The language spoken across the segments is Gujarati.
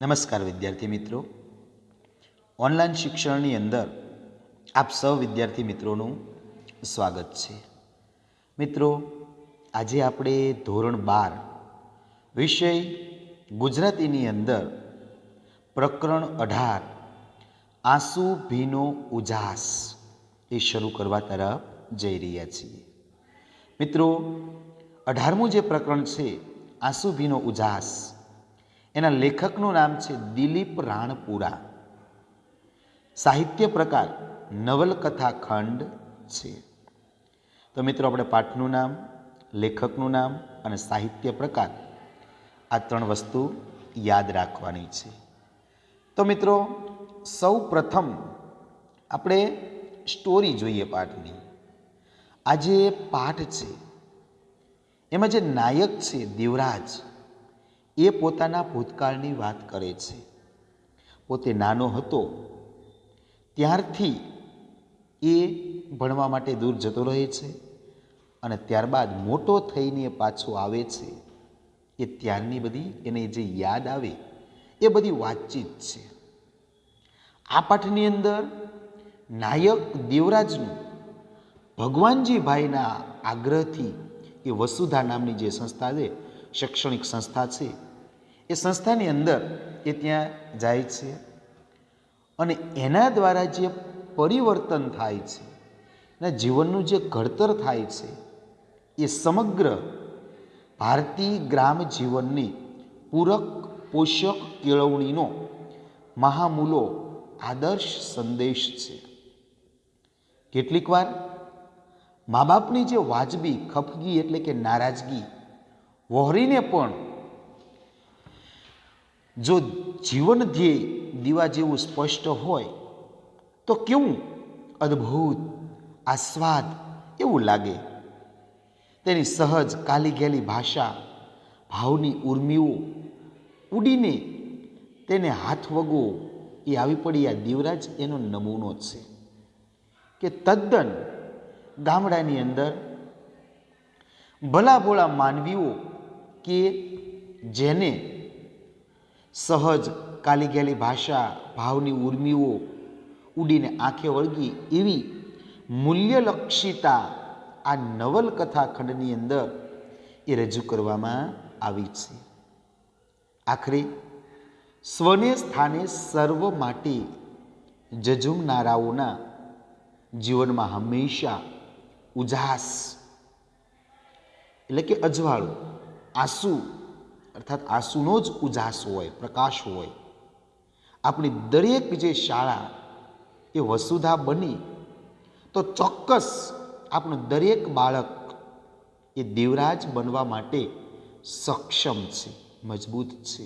નમસ્કાર વિદ્યાર્થી મિત્રો, ઓનલાઈન શિક્ષણની અંદર આપ સૌ વિદ્યાર્થી મિત્રોનું સ્વાગત છે. મિત્રો, આજે આપણે ધોરણ 12 વિષય ગુજરાતીની અંદર પ્રકરણ 18 આંસુ ભીનો ઉજાસ એ શરૂ કરવા તરફ જઈ રહ્યા છીએ. મિત્રો, 18મું જે પ્રકરણ છે આંસુ ભીનો ઉજાસ, એના લેખકનું નામ છે દિલીપ રાણપુરા. સાહિત્ય પ્રકાર નવલકથા ખંડ છે. તો મિત્રો, આપણે પાઠનું નામ, લેખકનું નામ અને સાહિત્ય પ્રકાર આ ત્રણ વસ્તુ યાદ રાખવાની છે. તો મિત્રો, સૌ પ્રથમ આપણે સ્ટોરી જોઈએ પાઠની. આ જે પાઠ છે એમાં જે નાયક છે દેવરાજ, એ પોતાના ભૂતકાળની વાત કરે છે. પોતે નાનો હતો ત્યારથી એ ભણવા માટે દૂર જતો રહે છે અને ત્યારબાદ મોટો થઈને પાછો આવે છે. એ ત્યારની બધી એને જે યાદ આવે એ બધી વાતચીત છે. આ પાઠની અંદર નાયક દેવરાજનું ભગવાનજીભાઈના આગ્રહથી એ વસુધા નામની જે સંસ્થા છે, શૈક્ષણિક સંસ્થા છે, એ સંસ્થાની અંદર એ ત્યાં જાય છે અને એના દ્વારા જે પરિવર્તન થાય છે, એના જીવનનું જે ઘડતર થાય છે, એ સમગ્ર ભારતીય ગ્રામ જીવનની પૂરક પોષક કેળવણીનો મહામૂલો આદર્શ સંદેશ છે. કેટલીક વાર મા બાપની જે વાજબી ખફગી એટલે કે નારાજગી વહોરીને પણ જો જીવન ધ્યેય દીવા જેવું સ્પષ્ટ હોય તો કેવું અદ્ભુત આસ્વાદ એવું લાગે. તેની સહજ કાલી ઘેલી ભાષા, ભાવની ઉર્મિઓ ઉડીને તેને હાથ વગો એ આવી પડી. આ દેવરાજ એનો નમૂનો છે કે તદ્દન ગામડાની અંદર ભલા ભોળા માનવીઓ કે જેને સહજ કાલી ગેલી ભાષા, ભાવની ઉર્મિઓ ઉડીને આંખે વળગી એવી મૂલ્યલક્ષિતા આ નવલકથા ખંડની અંદર એ રજૂ કરવામાં આવી છે. આખરે સ્વને સ્થાને સર્વ માટે જજુમનારાઓના જીવનમાં હંમેશા ઉજાસ એટલે કે અજવાળું, આંસુ અર્થાત આંસુનો જ ઉજાસ હોય, પ્રકાશ હોય. આપણી દરેક જે શાળા એ વસુધા બની તો ચોક્કસ આપણું દરેક બાળક એ દેવરાજ બનવા માટે સક્ષમ છે, મજબૂત છે.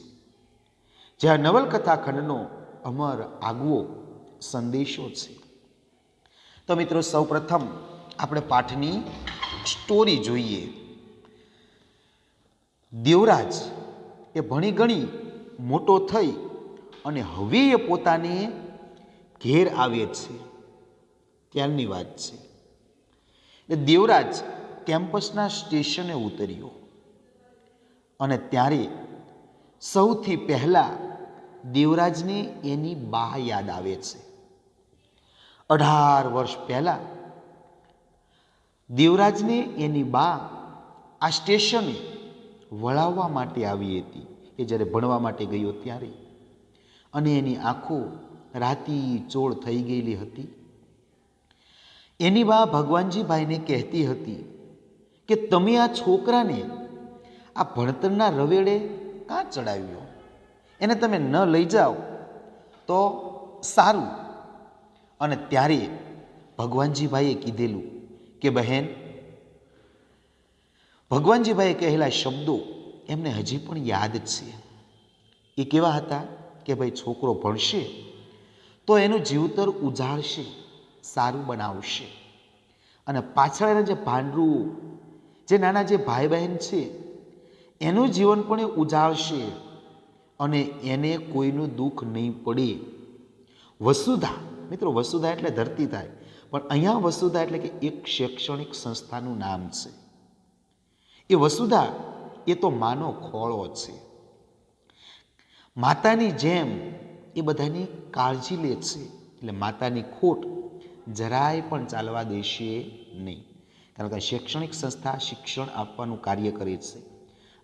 જે આ નવલકથા ખંડનો અમર આગવો સંદેશો છે. તો મિત્રો, સૌ પ્રથમ આપણે પાઠની સ્ટોરી જોઈએ. દેવરાજ એ ભણી ગણી મોટો થઈ અને હવે એ પોતાને ઘેર આવે છે ત્યારની વાત છે. એ દેવરાજ કેમ્પસના સ્ટેશને ઉતર્યો અને ત્યારે સૌથી પહેલા દેવરાજને એની બા યાદ આવે છે. 18 વર્ષ પહેલા દેવરાજને એની બા આ સ્ટેશને વળાવવા માટે આવી હતી, એ જ્યારે ભણવા માટે ગયો ત્યારે. અને એની આંખો રાતી ચોળ થઈ ગયેલી હતી. એની બા ભગવાનજીભાઈને કહેતી હતી કે તમે આ છોકરાને આ ભણતરના રવેડે કાં ચડાવ્યો? એને તમે ન લઈ જાઓ તો સારું. અને ત્યારે ભગવાનજીભાઈએ કીધેલું કે બહેન, ભગવાનજીભાઈએ કહેલા શબ્દો એમને હજી પણ યાદ છે. એ કેવા હતા કે ભાઈ, છોકરો ભણશે તો એનું જીવતર ઉજાળશે, સારું બનાવશે. અને પાછળના જે ભાંડરું, જે નાના જે ભાઈ બહેન છે, એનું જીવન પણ એ ઉજાળશે અને એને કોઈનું દુઃખ નહીં પડે. વસુધા, મિત્રો, વસુધા એટલે ધરતી થાય, પણ અહીંયા વસુધા એટલે કે એક શૈક્ષણિક સંસ્થાનું નામ છે. એ વસુધા એ તો માનો ખોળો છે. માતાની જેમ એ બધાની કાળજી લે છે. એટલે માતાની ખોટ જરાય પણ ચાલવા દેશે નહીં. કારણ કે શૈક્ષણિક સંસ્થા શિક્ષણ આપવાનું કાર્ય કરે છે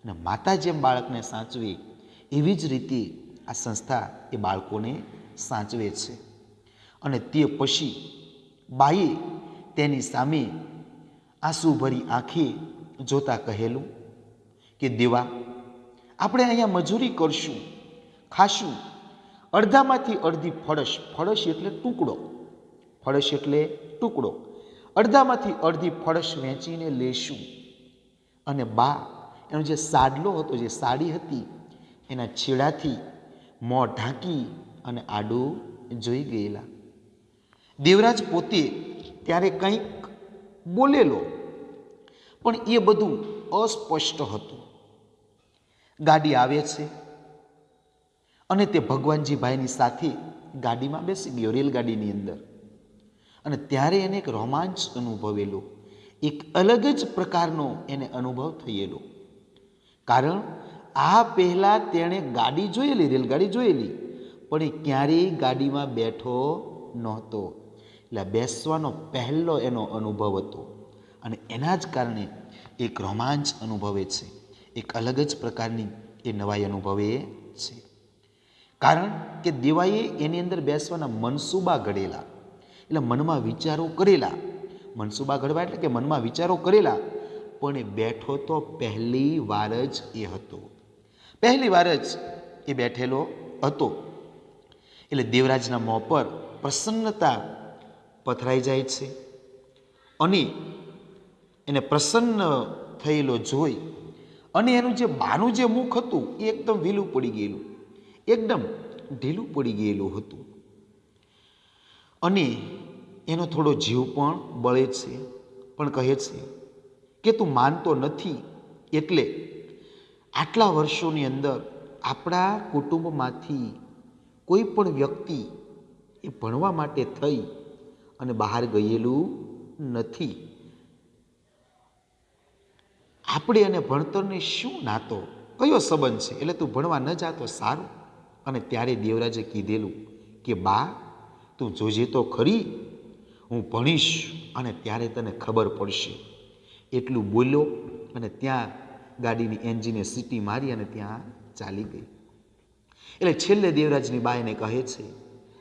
અને માતા જેમ બાળકને સાચવે એવી જ રીતે આ સંસ્થા એ બાળકોને સાચવે છે. અને તે પછી બાઈએ તેની સામે આંસુભરી આંખે જોતા કહેલું કે દેવા, આપણે અહીંયા મજૂરી કરશું, ખાશું, અડધામાંથી અડધી ફળશ, ફળશ એટલે ટુકડો, ફળશ એટલે ટુકડો, અડધામાંથી અડધી ફળશ વેચીને લેશું. અને બા એનો જે સાડલો હતો, જે સાડી હતી, એના છેડાથી મોં ઢાંકી અને આડું જોઈ ગયેલા. દેવરાજ પોતે ત્યારે કંઈક બોલેલો, પણ એ બધું અસ્પષ્ટ હતું. ગાડી આવે છે અને તે ભગવાનજીભાઈની સાથે ગાડીમાં બેસી ગયો, રેલગાડીની અંદર. અને ત્યારે એને એક રોમાંચ અનુભવેલો, એક અલગ જ પ્રકારનો એને અનુભવ થયેલો. કારણ આ પહેલાં તેણે ગાડી જોયેલી, રેલગાડી જોયેલી, પણ એ ક્યારેય ગાડીમાં બેઠો નહોતો. એટલે બેસવાનો પહેલો એનો અનુભવ હતો અને એના જ કારણે એક રોમાંચ અનુભવે છે, એક અલગ જ પ્રકારની એ નવાઈ અનુભવે છે. કારણ કે દેવાએ એની અંદર બેસવાના મનસૂબા ઘડેલા, એટલે મનમાં વિચારો કરેલા. મનસૂબા ઘડવા એટલે કે મનમાં વિચારો કરેલા, પણ એ બેઠો તો પહેલી વાર જ એ હતો, પહેલી વાર જ એ બેઠેલો હતો. એટલે દેવરાજના મોં પર પ્રસન્નતા પથરાઈ જાય છે અને એને પ્રસન્ન થયેલો જોઈ અને એનું જે બાનું જે મુખ હતું એ એકદમ ઢીલું પડી ગયેલું, એકદમ ઢીલું પડી ગયેલું હતું. અને એનો થોડો જીવ પણ બળે છે, પણ કહે છે કે તું માનતો નથી, એટલે આટલા વર્ષોની અંદર આપણા કુટુંબમાંથી કોઈ પણ વ્યક્તિ એ ભણવા માટે થઈ અને બહાર ગયેલું નથી. આપણે અને ભણતરને શું નાતો, કયો સંબંધ છે? એટલે તું ભણવા ન જાતો સારું. અને ત્યારે દેવરાજે કીધેલું કે બા, તું જોજે તો ખરી, હું ભણીશ અને ત્યારે તને ખબર પડશે. એટલું બોલ્યો અને ત્યાં ગાડીની એન્જિને સીટી મારી અને ત્યાં ચાલી ગઈ. એટલે છેલ્લે દેવરાજની બા એને કહે છે,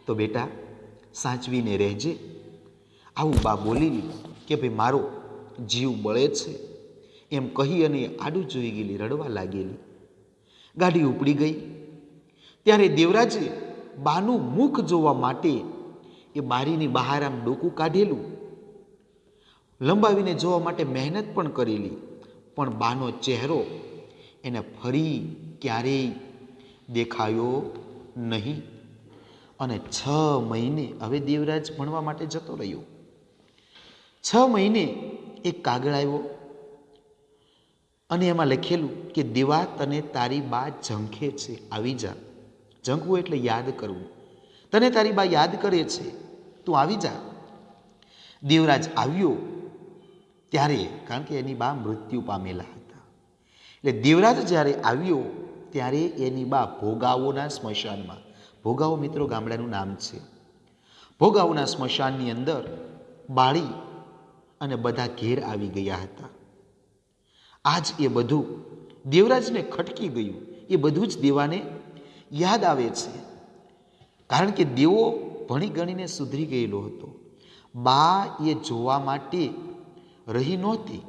તો બેટા સાચવીને રહેજે. આવું બા બોલી કે ભાઈ મારો જીવ બળે છે એમ કહી અને આડું જોઈ ગયેલી, રડવા લાગેલી. ગાડી ઉપડી ગઈ. ત્યારે દેવરાજે બાનું મુખ જોવા માટે એ બારીની બહાર આમ ડોકું કાઢેલું, લંબાવીને જોવા માટે મહેનત પણ કરેલી, પણ બાનો ચહેરો એને ફરી ક્યારેય દેખાયો નહીં. અને 6 મહિને હવે દેવરાજ ભણવા માટે જતો રહ્યો. 6 મહિને એક કાગળ આવ્યો અને એમાં લખેલું કે દેવા, તને તારી બા ઝંખે છે, આવી જા. ઝંખવું એટલે યાદ કરવું. તને તારી બા યાદ કરે છે, તું આવી જા. દેવરાજ આવ્યો ત્યારે, કારણ કે એની બા મૃત્યુ પામેલા હતા, એટલે દેવરાજ જ્યારે આવ્યો ત્યારે એની બા ભોગાવોના સ્મશાનમાં, ભોગાવો મિત્રો ગામડાનું નામ છે, ભોગાવોના સ્મશાનની અંદર બાળી અને બધા ઘેર આવી ગયા હતા. આજ એ બધું દેવરાજને ખટકી ગયું. એ બધું જ દેવાને યાદ આવે છે, કારણ કે દેવો ભણી ગણીને સુધરી ગયેલો હતો. બા એ જોવા માટે રહી નહોતી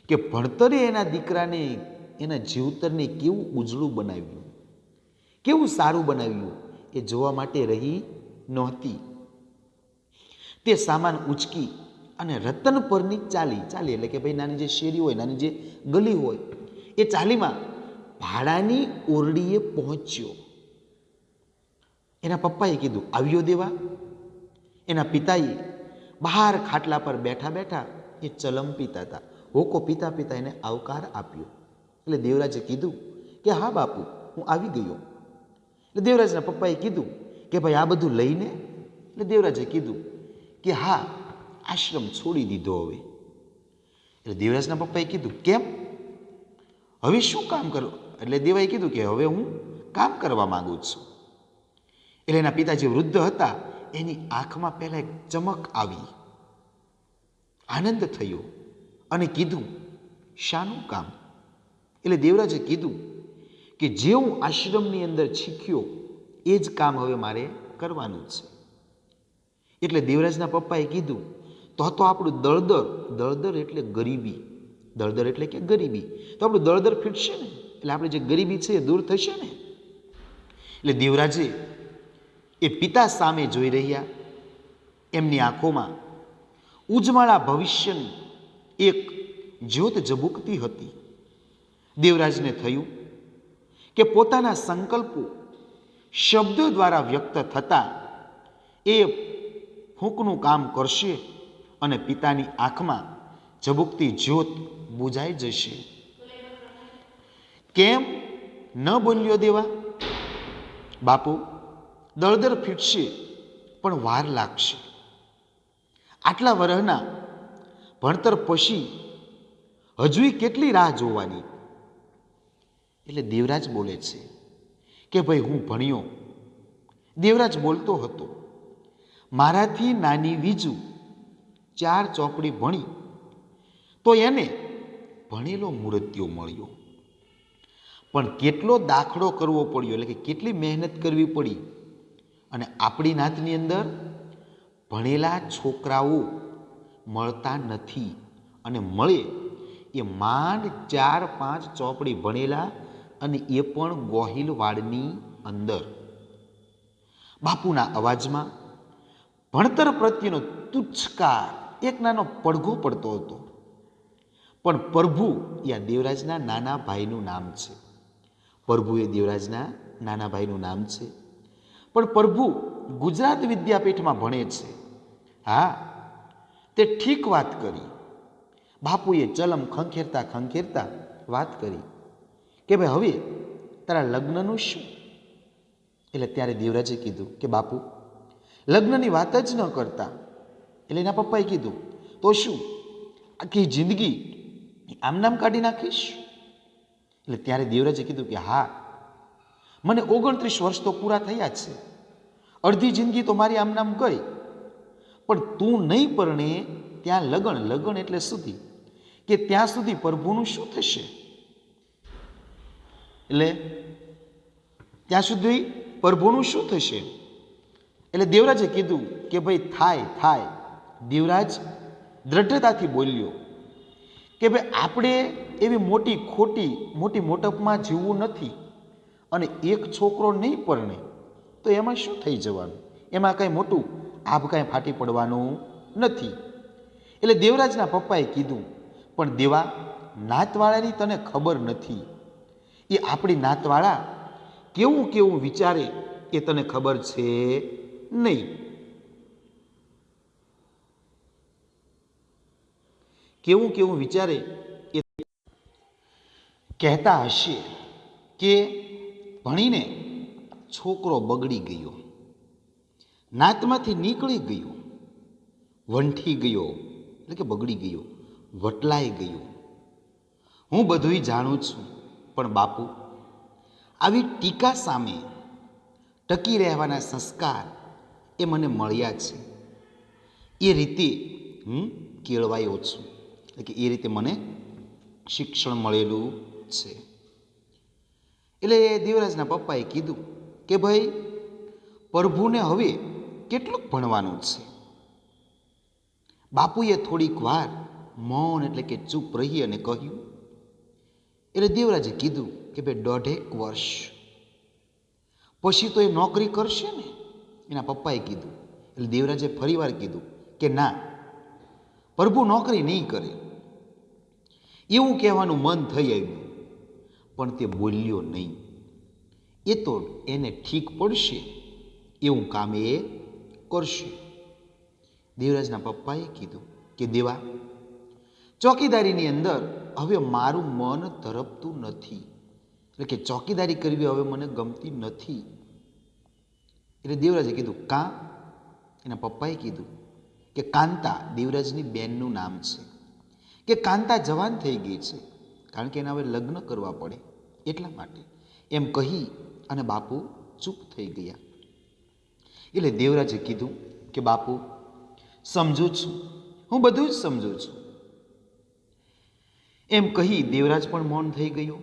કે ભણતરે એના દીકરાને, એના જીવતરને કેવું ઉજળું બનાવ્યું, કેવું સારું બનાવ્યું, એ જોવા માટે રહી નહોતી. તે સામાન ઉચકી અને રતન પરની ચાલી એટલે કે ભાઈ નાની જે શેરી હોય, નાની જે ગલી હોય, એ ચાલીમાં ભાડાની ઓરડીએ પહોંચ્યો. એના પપ્પાએ કીધું, આવ્યો દેવા? એના પિતાએ બહાર ખાટલા પર બેઠા બેઠા એ ચલમ પીતા હતા, હોકો પીતા પીતા એને આવકાર આપ્યો. એટલે દેવરાજે કીધું કે હા બાપુ, હું આવી ગયો. એટલે દેવરાજના પપ્પાએ કીધું કે ભાઈ આ બધું લઈને? એટલે દેવરાજે કીધું કે હા, આશ્રમ છોડી દીધો હવે. એટલે દેવરાજના પપ્પાએ કીધું, કેમ? હવે શું કામ કરો? એટલે દેવાએ કીધું કે હવે હું કામ કરવા માંગુ છું. એટલે એના પિતાજી વૃદ્ધ હતા, એની આંખમાં પહેલા એક ચમક આવી, આનંદ થયો અને કીધું, શાનું કામ? એટલે દેવરાજે કીધું કે જે હું આશ્રમની અંદર શીખ્યો એ જ કામ હવે મારે કરવાનું છે. એટલે દેવરાજના પપ્પાએ કીધું, તો આપણું દળદર એટલે ગરીબી, દળદર એટલે કે ગરીબી, તો આપણું દળદર ફીટશે ને, એટલે આપણે જે ગરીબી છે એ દૂર થશે ને. એટલે દેવરાજે એ પિતા સામે જોઈ રહ્યા, એમની આંખોમાં ઉજ્જવળા ભવિષ્યની એક જ્યોત ઝબૂકતી હતી. દેવરાજને થયું કે પોતાના સંકલ્પો શબ્દો દ્વારા વ્યક્ત થતા એ ફૂંકનું કામ કરશે અને પિતાની આંખમાં ઝબૂકતી જ્યોત બુઝાઈ જશે. કેમ ન બોલ્યો દેવા? બાપુ, દળદર ફીટશે પણ વાર લાગશે. આટલા વર્ષના ભણતર પછી હજુય કેટલી રાહ જોવાની? એટલે દેવરાજ બોલે છે કે ભાઈ હું ભણ્યો. દેવરાજ બોલતો હતો, મારાથી નાની વીજુ 4 ચોપડી ભણી તો એને ભણેલો મૂર્તિઓ મળ્યો, પણ કેટલો દાખલો કરવો પડ્યો, એટલે કે કેટલી મહેનત કરવી પડી. અને આપણી નાતની અંદર ભણેલા છોકરાઓ મળતા નથી, અને મળે એ માંડ 4-5 ચોપડી ભણેલા, અને એ પણ ગોહિલવાડની અંદર. બાપુના અવાજમાં ભણતર પ્રત્યેનો તુચ્છકાર એક નાનો પડઘો પડતો હતો. પણ પ્રભુ એ દેવરાજના નાના ભાઈનું નામ છે. પ્રભુ એ દેવરાજના નાના ભાઈનું નામ છે. પણ પ્રભુ ગુજરાત વિદ્યાપીઠમાં ભણે છે. હા, તે ઠીક વાત કરી. બાપુએ ચલમ ખંખેરતા વાત કરી કે ભાઈ હવે તારા લગ્નનું શું? એટલે ત્યારે દેવરાજે કીધું કે બાપુ, લગ્નની વાત જ ન કરતા. એટલે એના પપ્પાએ કીધું, તો શું આખી જિંદગી આમ નામ કાઢી નાખીશ? એટલે ત્યારે દેવરાજે કીધું કે હા, મને 29 વર્ષ તો પૂરા થયા જ છે, અડધી જિંદગી તો મારી આમ નામ ગઈ, પણ તું નહીં પરણે ત્યાં લગન એટલે સુધી, કે ત્યાં સુધી પ્રભુનું શું થશે? એટલે ત્યાં સુધી પ્રભુનું શું થશે? એટલે દેવરાજે કીધું કે ભાઈ થાય. દેવરાજ દ્રઢતાથી બોલ્યો કે ભાઈ આપણે એવી મોટી મોટપમાં જીવવું નથી, અને એક છોકરો નહીં પરણે તો એમાં શું થઈ જવાનું? એમાં કાંઈ મોટું આભ કાંઈ ફાટી પડવાનું નથી. એટલે દેવરાજના પપ્પાએ કીધું, પણ દેવા, નાતવાળાની તને ખબર નથી. એ આપણી નાતવાળા કેવું વિચારે એ તને ખબર છે નહીં. કેવું વિચારે એ કહેતા હશે કે ભણીને છોકરો બગડી ગયો, નાતમાંથી નીકળી ગયો, વંઠી ગયો, એટલે કે બગડી ગયો, વટલાઈ ગયો. હું બધુંય જાણું છું, પણ બાપુ, આવી ટીકા સામે ટકી રહેવાના સંસ્કાર એ મને મળ્યા છે. એ રીતે હું કેળવાયો છું, એટલે કે એ રીતે મને શિક્ષણ મળેલું છે. એટલે દેવરાજના પપ્પાએ કીધું કે ભાઈ, પ્રભુને હવે કેટલું ભણવાનું છે? બાપુએ થોડીક વાર મૌન એટલે કે ચૂપ રહી અને કહ્યું. એટલે દેવરાજે કીધું કે ભાઈ 1.5 વર્ષ પછી તો એ નોકરી કરશે ને? એના પપ્પાએ કીધું. એટલે દેવરાજે ફરીવાર કીધું કે ના, પ્રભુ નોકરી નહીં કરે. એવું કહેવાનું મન થઈ આવ્યું, પણ તે બોલ્યો નહીં. એ તો એને ઠીક પડશે એવું કામ એ કરશે. દેવરાજના પપ્પાએ કીધું કે દેવા, ચોકીદારીની અંદર હવે મારું મન ધરપતું નથી, એટલે કે ચોકીદારી કરવી હવે મને ગમતી નથી. એટલે દેવરાજે કીધું કાં? એના પપ્પાએ કીધું કે કાંતા, દેવરાજની બેનનું નામ છે, કે કાંતા જવાન થઈ ગઈ છે, કારણ કે એને હવે લગ્ન કરવા પડે, એટલા માટે. એમ કહી અને બાપુ ચૂપ થઈ ગયા. એટલે દેવરાજે કીધું કે બાપુ, સમજુ છું, હું બધું જ સમજુ છું. એમ કહી દેવરાજ પણ મૌન થઈ ગયો.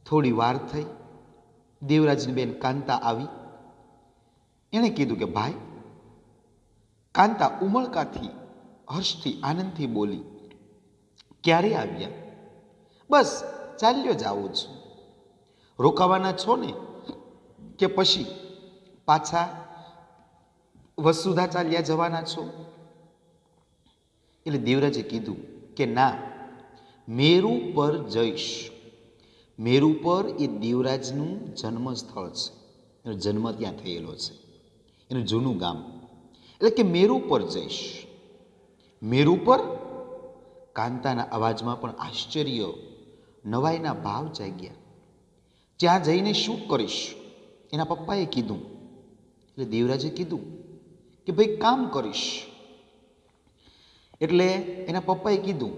થોડી વાર થઈ. દેવરાજની બેન કાંતા આવી. એણે કીધું કે ભાઈ. કાંતા ઉમળકાથી, હર્ષથી, આનંદથી બોલી, ક્યારે આવ્યા? બસ ચાલ્યો જ આવું છું. રોકાવાના છો ને કે પછી પાછા વસુધા ચાલ્યા જવાના છો? એટલે દેવરાજે કીધું કે ના, મેરુ પર જઈશ. મેરુ પર એ દેવરાજનું જન્મ સ્થળ છે. એનો જન્મ ત્યાં થયેલો છે, એનું જૂનું ગામ. એટલે કે મેરુ પર જઈશ. મેરુ પર? કાંતાના અવાજમાં પણ આશ્ચર્ય, નવાઈના ભાવ જાગ્યા. ત્યાં જઈને શું કરીશ? એના પપ્પાએ કીધું. એટલે દેવરાજે કીધું કે ભાઈ કામ કરીશ. એટલે એના પપ્પાએ કીધું,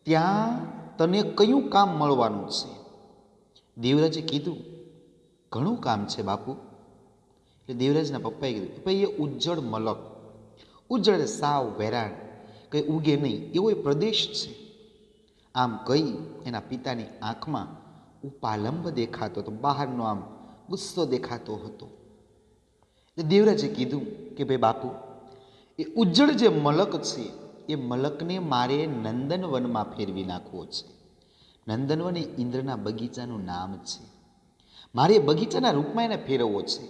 ત્યાં તને કયું કામ મળવાનું છે? દેવરાજે કીધું, ઘણું કામ છે બાપુ. એટલે દેવરાજના પપ્પાએ કીધું, ભાઈ એ ઉજ્જડ મલક, ઉજ્જડ સાવ વેરાણ, કંઈ ઉગે નહીં એવો એ પ્રદેશ છે. આમ કહી એના પિતાની આંખમાં ઉપાલંબ દેખાતો હતો, બહારનો આમ ગુસ્સો દેખાતો હતો. એટલે દેવરાજે કીધું કે ભાઈ બાપુ, એ ઉજ્જડ જે મલક છે એ મલકને મારે નંદનવનમાં ફેરવી નાખવો છે. નંદનવન એ ઇન્દ્રના બગીચાનું નામ છે. મારે બગીચાના રૂપમાં એને ફેરવવો છે.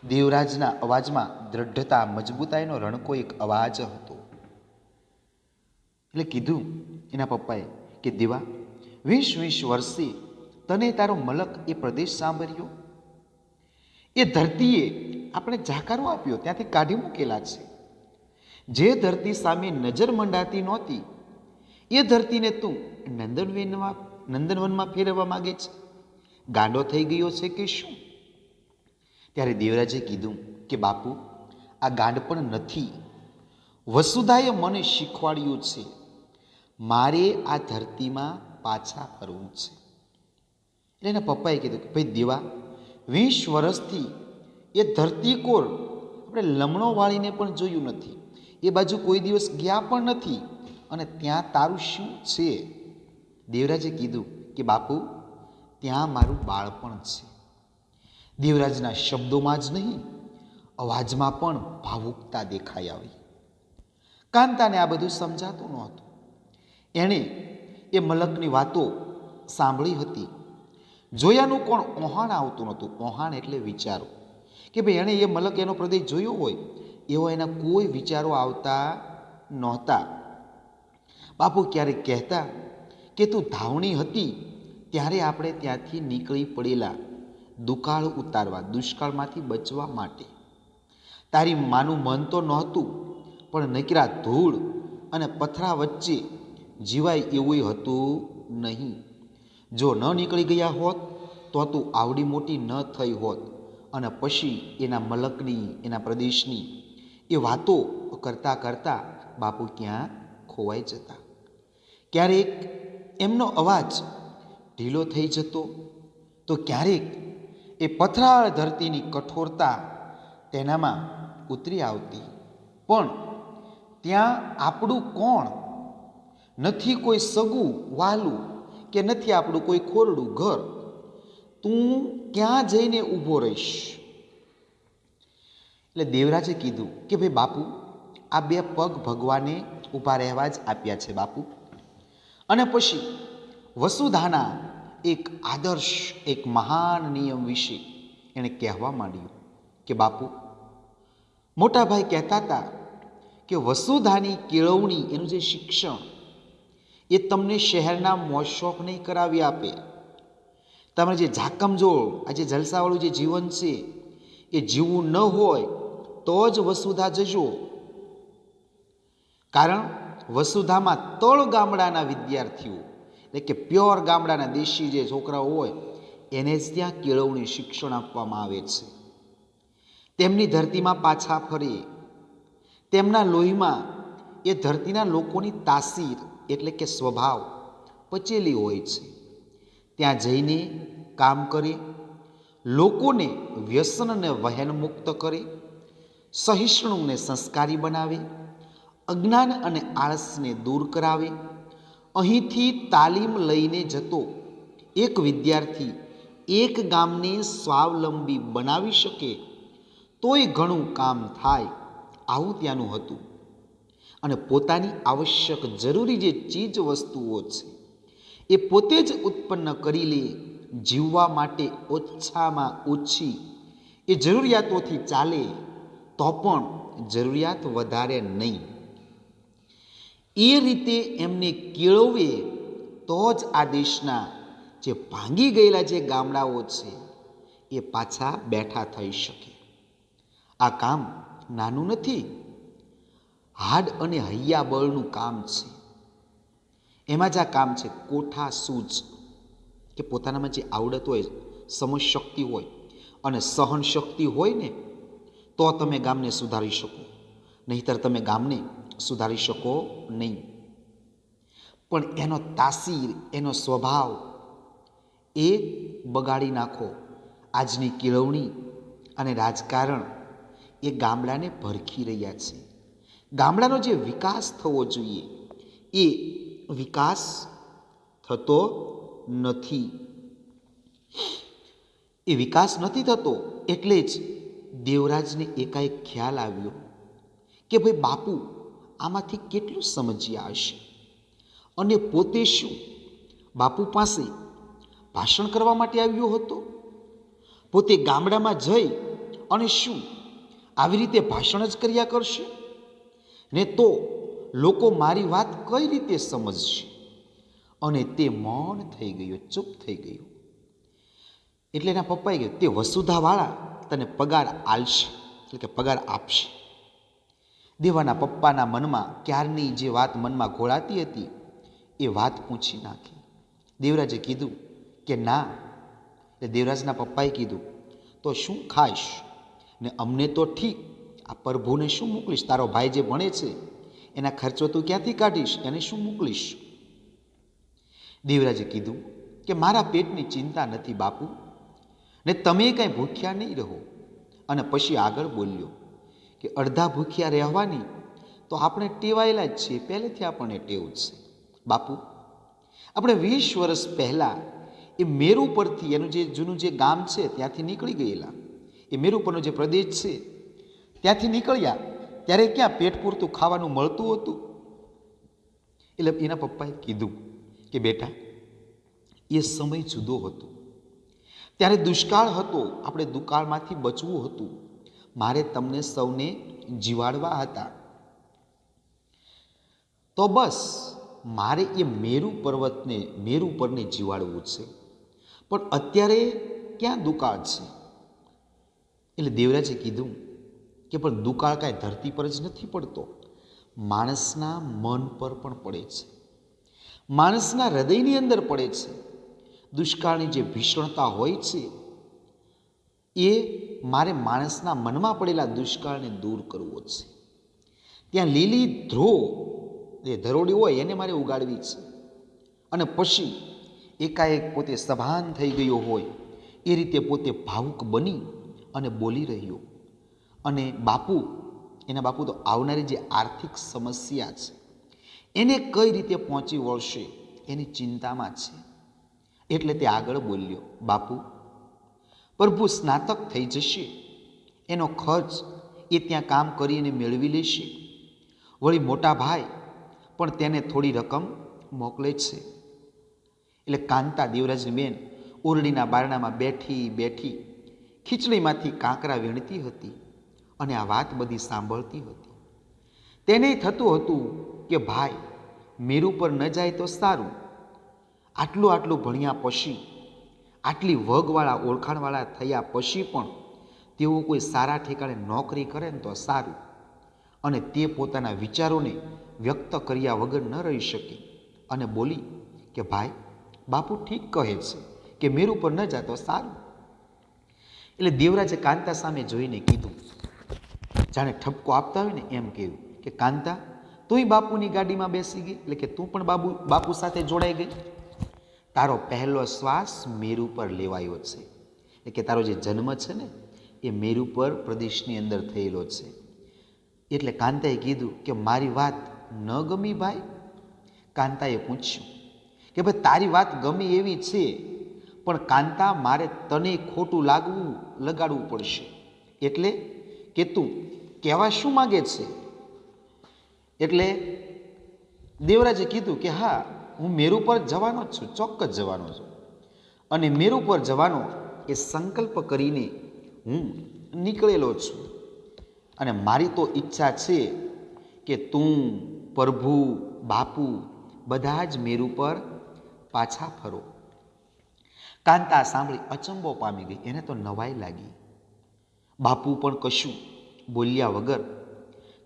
દેવરાજના અવાજમાં દ્રઢતા, મજબૂતાઈનો રણકો એક અવાજ હતો. એટલે કીધું એના પપ્પાએ કે દેવા, 20 વર્ષે તને તારો મલક એ પ્રદેશ સાંભળ્યો. એ ધરતીએ આપણે જાકારો આપ્યો, ત્યાંથી કાઢી મૂકેલા છે. જે ધરતી સામે નજર મંડાતી નહોતી એ ધરતીને તું નંદનવનમાં ફેરવવા માંગે છે. ગાંડો થઈ ગયો છે કે શું? ત્યારે દેવરાજે કીધું કે બાપુ, આ ગાંડ પણ નથી. વસુધાએ મને શીખવાડ્યું છે, મારે આ ધરતીમાં પાછા ફરવું છે. એટલે એના પપ્પાએ કીધું કે ભાઈ દેવા, 20 વર્ષથી એ ધરતી કોર આપણે લમણો વાળીને પણ જોયું નથી, એ બાજુ કોઈ દિવસ ગયા પણ નથી, અને ત્યાં તારું શું છે? દેવરાજે કીધું કે બાપુ, ત્યાં મારું બાળપણ છે. દેવરાજના શબ્દોમાં જ નહીં, અવાજમાં પણ ભાવુકતા દેખાઈ આવી. કાંતાને આ બધું સમજાતું નહોતું. એણે એ મલકની વાતો સાંભળી હતી. જોયાનું કોણ ઓહાણ આવતું નહોતું. ઓહાણ એટલે વિચારો, કે ભાઈ એણે એ મલક, એનો પ્રદેશ જોયો હોય એવો એના કોઈ વિચારો આવતા નહોતા. બાપુ ક્યારેક કહેતા કે તું ધાવણી હતી ત્યારે આપણે ત્યાંથી નીકળી પડેલા દુકાળ ઉતારવા, દુષ્કાળમાંથી બચવા માટે. તારી માનું મન તો નહોતું, પણ નકરા ધૂળ અને પથરા વચ્ચે જીવાય એવું હતું નહીં. જો ન નીકળી ગયા હોત તો તું આવડી મોટી ન થઈ હોત, અને પછી એના મલકની, એના પ્રદેશની એ વાતો કરતાં કરતાં બાપુ ક્યાં ખોવાઈ જતા. ક્યારેક એમનો અવાજ ઢીલો થઈ જતો, તો ક્યારેક એ પથરાળ ધરતીની કઠોરતા તેનામાં ઉતરી આવતી. પણ ત્યાં આપણું કોણ? નથી કોઈ સગું વહાલું, કે નથી આપણું કોઈ ખોરડું ઘર. તું ક્યાં જઈને ઊભો રહીશ? એટલે દેવરાજે કીધું કે ભાઈ બાપુ, આ બે પગ ભગવાને ઊભા રહેવા જ આપ્યા છે બાપુ. અને પછી વસુધાના એક આદર્શ, એક મહાન નિયમ વિશે એણે કહેવા માંડ્યું કે બાપુ, મોટા ભાઈ કહેતા હતા કે વસુધાની કેળવણી, એનું જે શિક્ષણ, એ તમને શહેરના મોજશોખ નહીં કરાવી આપે. તમે જે ઝાકમઝોળ, આ જે જલસાવાળું જે જીવન છે એ જીવવું ન હોય તો જ વસુધા જજો. કારણ વસુધામાં તળ ગામડાના વિદ્યાર્થીઓ, એટલે કે પ્યોર ગામડાના દેશી જે છોકરાઓ હોય એને જ ત્યાં કેળવણી, શિક્ષણ આપવામાં આવે છે. તેમની ધરતીમાં પાછા ફરે, તેમના લોહીમાં એ ધરતીના લોકોની તાસીર, એટલે કે સ્વભાવ પચેલી હોય છે. ત્યાં જઈને કામ કરે, લોકોને વ્યસન અને વહેન મુક્ત કરે, સહિષ્ણુને સંસ્કારી બનાવે, અજ્ઞાન અને આળસને દૂર કરાવે. અહીંથી તાલીમ લઈને જતો એક વિદ્યાર્થી એક ગામને સ્વાવલંબી બનાવી શકે તોય ઘણું કામ થાય, આવું ત્યાંનું હતું. અને પોતાની આવશ્યક જરૂરી જે ચીજ વસ્તુઓ છે એ પોતે જ ઉત્પન્ન કરી લે, જીવવા માટે ઓછામાં ઓછી એ જરૂરિયાતોથી ચાલે, તો પણ જરૂરિયાત વધારે નહીં. એ રીતે એમને કેળવે તો જ આ દેશના જે ભાંગી ગયેલા જે ગામડાઓ છે એ પાછા બેઠા થઈ શકે. આ કામ નાનું નથી, હાડ અને હૈયા બળનું કામ છે. એમાં જ આ કામ છે કોઠા સૂઝ, કે પોતાનામાં જે આવડત હોય, સમજ શક્તિ હોય અને સહન શક્તિ હોય ને તો તમે ગામને સુધારી શકો, નહીંતર તમે ગામને સુધારી શકો નહીં. પણ એનો તાસીર, એનો સ્વભાવ એ બગાડી નાખો. આજની કેળવણી અને રાજકારણ એ ગામડાને ભરખી રહ્યા છે. ગામડાનો જે વિકાસ થવો જોઈએ એ વિકાસ થતો નથી. એ વિકાસ નથી થતો. એટલે જ દેવરાજને એકાએક ખ્યાલ આવ્યો કે ભાઈ બાપુ આમાંથી કેટલું સમજ્યા હશે, અને પોતે શું બાપુ પાસે ભાષણ કરવા માટે આવ્યો હતો? પોતે ગામડામાં જઈ અને શું આવી રીતે ભાષણ જ કર્યા કરશે ને? તો લોકો મારી વાત કઈ રીતે સમજશે? અને તે મૌન થઈ ગયો, ચૂપ થઈ ગયો. એટલે એના પપ્પાએ કહ્યું, તે વસુધાવાળા તને પગાર આલશે, એટલે કે પગાર આપશે. દેવાના પપ્પાના મનમાં ક્યારની જે વાત મનમાં ઘોળાતી હતી એ વાત પૂછી નાખી. દેવરાજે કીધું કે ના. એટલે દેવરાજના પપ્પાએ કીધું, તો શું ખાઈશ? ને અમને તો ઠીક, આ પ્રભુને શું મોકલીશ? તારો ભાઈ જે ભણે છે એના ખર્ચો તું ક્યાંથી કાઢીશ? એને શું મોકલીશ? દેવરાજે કીધું કે મારા પેટની ચિંતા નથી બાપુ, ને તમે કાંઈ ભૂખ્યા નહીં રહો. અને પછી આગળ બોલ્યો કે અડધા ભૂખ્યા રહેવાની તો આપણે ટેવાયેલા જ છીએ, પહેલેથી આપણને ટેવ છે બાપુ. આપણે 20 વર્ષ પહેલાં એ મેરુ પરથી, એનું જે જૂનું જે ગામ છે ત્યાંથી નીકળી ગયેલા. એ મેરુ પરનો જે પ્રદેશ છે ત્યાંથી નીકળ્યા ત્યારે ક્યાં પેટ પૂરતું ખાવાનું મળતું હતું? એટલે એના પપ્પાએ કીધું કે બેટા, એ સમય જુદો હતો. ત્યારે દુષ્કાળ હતો, આપણે દુકાળમાંથી બચવું હતું. મારે તમને સૌને જીવાડવા હતા. તો બસ મારે એ મેરુ પર્વતને, મેરુ પરને જીવાડવું છે. પણ અત્યારે ક્યાં દુકાળ છે? એટલે દેવરાજે કીધું કે પણ દુકાળ કાંઈ ધરતી પર જ નથી પડતો, માણસના મન પર પણ પડે છે, માણસના હૃદયની અંદર પડે છે. દુષ્કાળની જે ભીષણતા હોય છે એ મારે માણસના મનમાં પડેલા દુષ્કાળને દૂર કરવો છે. ત્યાં લીલી ધ્રો, જે ધરોડી હોય એને મારે ઉગાડવી છે. અને પછી એકાએક પોતે સભાન થઈ ગયો હોય એ રીતે પોતે ભાવુક બની અને બોલી રહ્યો. અને બાપુ, એના બાપુ તો આવનારી જે આર્થિક સમસ્યા છે એને કઈ રીતે પહોંચી વળશે એની ચિંતામાં છે. એટલે તે આગળ બોલ્યો, બાપુ પ્રભુ સ્નાતક થઈ જશે, એનો ખર્ચ એ ત્યાં કામ કરીને મેળવી લેશે. વળી મોટા ભાઈ પણ તેને થોડી રકમ મોકલે છે. એટલે કાંતા, દેવરાજની બેન, ઓરડીના બારણામાં બેઠી બેઠી ખીચડીમાંથી કાંકરા વીણતી હતી અને આ વાત બધી સાંભળતી હતી. તેને થતું હતું કે ભાઈ મેરુ પર ન જાય તો સારું. આટલું ભણ્યા પછી, આટલી વગવાળા, ઓળખાણવાળા થયા પછી પણ તેઓ કોઈ સારા ઠેકાણે નોકરી કરે ને તો સારું. અને તે પોતાના વિચારોને વ્યક્ત કર્યા વગર ન રહી શકી અને બોલી કે ભાઈ બાપુ ઠીક કહે છે કે મેરુ પર ન જાતો સારું. એટલે દેવરાજે કાંતા સામે જોઈને કીધું, જાણે ઠપકો આપતા હોય ને એમ કહ્યું કે કાંતા, તુંય બાપુની ગાડીમાં બેસી ગઈ, એટલે કે તું પણ બાપુ સાથે જોડાઈ ગઈ. તારો પહેલો શ્વાસ મેરુ પર લેવાયો છે, એટલે કે તારો જે જન્મ છે ને એ મેરુ પર પ્રદેશની અંદર થયેલો છે. એટલે કાંતાએ કીધું કે મારી વાત ન ગમી ભાઈ? કાંતાએ પૂછ્યું કે ભાઈ તારી વાત ગમી એવી છે, પણ કાંતા મારે તને ખોટું લગાડવું પડશે. એટલે કે તું કહેવા શું માગે છે? એટલે દેવરાજે કીધું કે હા, હું મેરુ પર જવાનો જ છું, ચોક્કસ જવાનો છું. અને મેરુ પર જવાનો એ સંકલ્પ કરીને હું નીકળેલો છું. અને મારી તો ઈચ્છા છે કે તું, પ્રભુ, બાપુ બધા જ મેરુ પર પાછા ફરો. કાંતા સાંભળી અચંબો પામી ગઈ. એને તો નવાઈ લાગી. બાપુ પણ કશું બોલ્યા વગર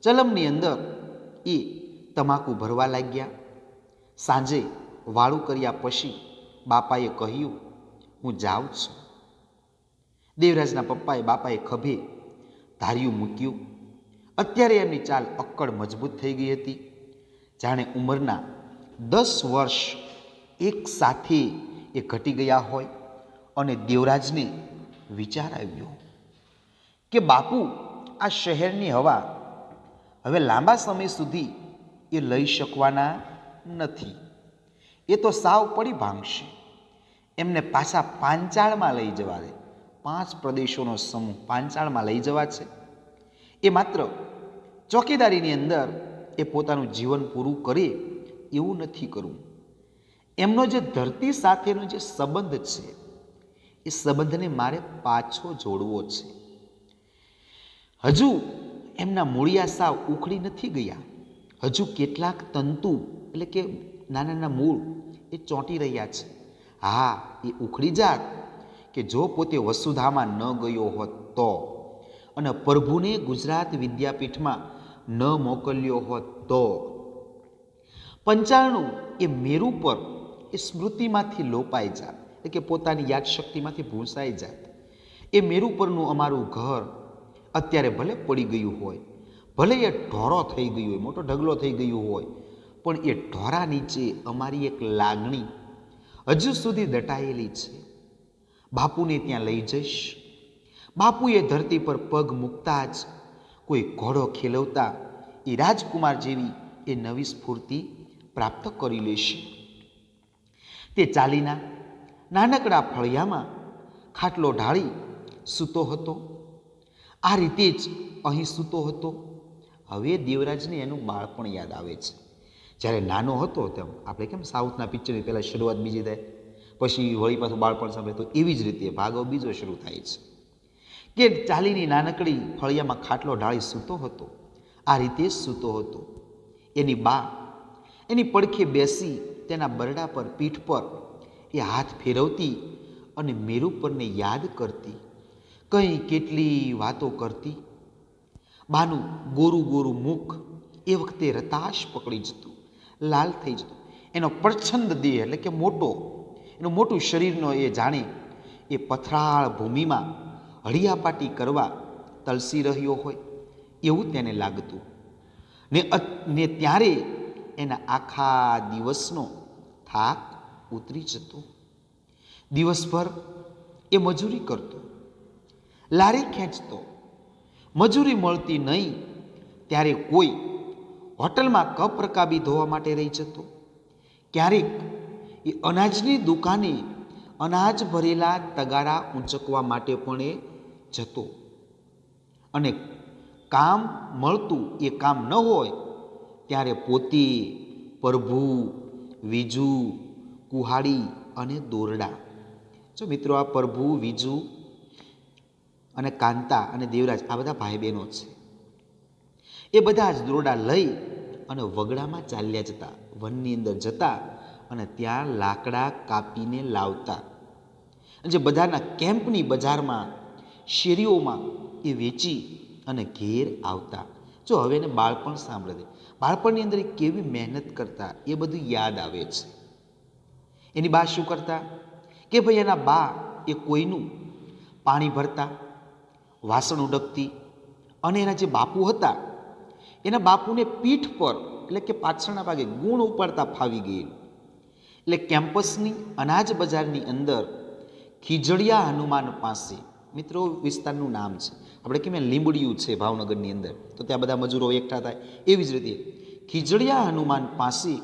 ચલમની અંદર એ તમાકુ ભરવા લાગ્યા. સાંજે વાળું કર્યા પછી બાપાએ કહ્યું, હું જાઉં છું. દેવરાજના પપ્પાએ બાપાએ ખભે ધાર્યું મૂક્યું. અત્યારે એમની ચાલ અક્કડ મજબૂત થઈ ગઈ હતી, જાણે ઉંમરના 10 વર્ષ એક સાથે એ ઘટી ગયા હોય. અને દેવરાજને વિચાર આવ્યો કે બાપુ આ શહેરની હવા હવે લાંબા સમય સુધી એ લઈ શકવાના નથી. એ તો સાવ પડી ભાંગશે. એમને પાછા પાંચાળમાં લઈ જવા દે. 5 પ્રદેશોનો સમૂહ પાંચાળમાં લઈ જવા છે. એ માત્ર ચોકીદારીની અંદર એ પોતાનું જીવન પૂરું કરે એવું નથી કરવું. એમનો જે ધરતી સાથેનો જે સંબંધ છે એ સંબંધને મારે પાછો જોડવો છે. હજુ એમના મૂળિયા સાવ ઉખડી નથી ગયા. હજુ કેટલાક તંતુ એટલે કે નાના નાના મૂળ એ ચોંટી રહ્યા છે. હા, એ ઉખડી જાત કે જો પોતે વસુધામાં ન ગયો હોત તો, અને પ્રભુને ગુજરાત વિદ્યાપીઠમાં ન મોકલ્યો હોત તો, પંચાળનું એ મેરુ પર એ સ્મૃતિમાંથી લોપાઈ જાત, એટલે કે પોતાની યાદશક્તિમાંથી ભૂંસાઈ જાત. એ મેરુ પરનું અમારું ઘર અત્યારે ભલે પડી ગયું હોય, ભલે એ ઢોરો થઈ ગયું હોય, મોટો ઢગલો થઈ ગયું હોય, પણ એ ઢોરા નીચે અમારી એક લાગણી હજુ સુધી દટાયેલી છે. બાપુને ત્યાં લઈ જઈશ. બાપુએ ધરતી પર પગ મૂકતા જ કોઈ ઘોડો ખેલવતા એ રાજકુમાર જેવી એ નવી સ્ફૂર્તિ પ્રાપ્ત કરી લેશે. તે ચાલીના નાનકડા ફળિયામાં ખાટલો ઢાળી સૂતો હતો. આ રીતે જ અહીં સૂતો હતો. હવે દેવરાજને એનું બાળપણ યાદ આવે છે. જ્યારે નાનો હતો તેમ આપણે કેમ સાઉથના પિક્ચરની પહેલાં શરૂઆત બીજી થાય, પછી વળી પાછું બાળપણ સાંભળે, તો એવી જ રીતે ભાગો બીજો શરૂ થાય છે કે ચાલીની નાનકડી ફળિયામાં ખાટલો ઢાળી સૂતો હતો. આ રીતે જ સૂતો હતો. એની બા એની પડખે બેસી તેના બરડા પર, પીઠ પર એ હાથ ફેરવતી અને મેરુ પરને યાદ કરતી, કંઈ કેટલી વાતો કરતી. બાનું ગોરું ગોરું મુખ એ વખતે રતાશ પકડી જતું, લાલ થઈ જતું. એનો પ્રચ્છન્દ દેહ એટલે કે એનું મોટું શરીરનો એ જાણે એ પથરાળ ભૂમિમાં હળિયાપાટી કરવા તલસી રહ્યો હોય એવું તેને લાગતું. ને ત્યારે એના આખા દિવસનો થાક ઉતરી જતો. દિવસભર એ મજૂરી કરતો, લારી ખેંચતો. મજૂરી મળતી નહીં ત્યારે કોઈ હોટલમાં કપ રકાબી ધોવા માટે રહી જતો. ક્યારેક એ અનાજની દુકાને અનાજ ભરેલા તગારા ઊંચકવા માટે પણ એ જતો. અને કામ મળતું, એ કામ ન હોય ત્યારે પોતે, પ્રભુ, વિજુ, કુહાડી અને દોરડા. જો મિત્રો, આ પ્રભુ, વિજુ અને કાંતા અને દેવરાજ આ બધા ભાઈ બહેનો છે. એ બધા જ દોરડા લઈ અને વગડામાં ચાલ્યા જતા, વનની અંદર જતા અને ત્યાં લાકડા કાપીને લાવતા. જે બધાના કેમ્પની બજારમાં, શેરીઓમાં એ વેચી અને ઘેર આવતા. જો હવે એને બાળપણ સાંભળે, બાળપણની અંદર એ કેવી મહેનત કરતા એ બધું યાદ આવે છે. એની બા શું કરતા કે ભાઈ એના બા એ કોઈનું પાણી ભરતા, વાસણ ઉડકતી. અને એના જે બાપુ હતા, એના બાપુને પીઠ પર એટલે કે પાછળના ભાગે ગુણ ઉપાડતા ફાવી ગયેલું. એટલે કેમ્પસની અનાજ બજારની અંદર ખીજડીયા હનુમાન પાસે, મિત્રો વિસ્તારનું નામ છે, આપણે કેમ લીંબડિયું છે ભાવનગરની અંદર, તો ત્યાં બધા મજૂરો એકઠા થાય, એવી જ રીતે ખીજડીયા હનુમાન પાસે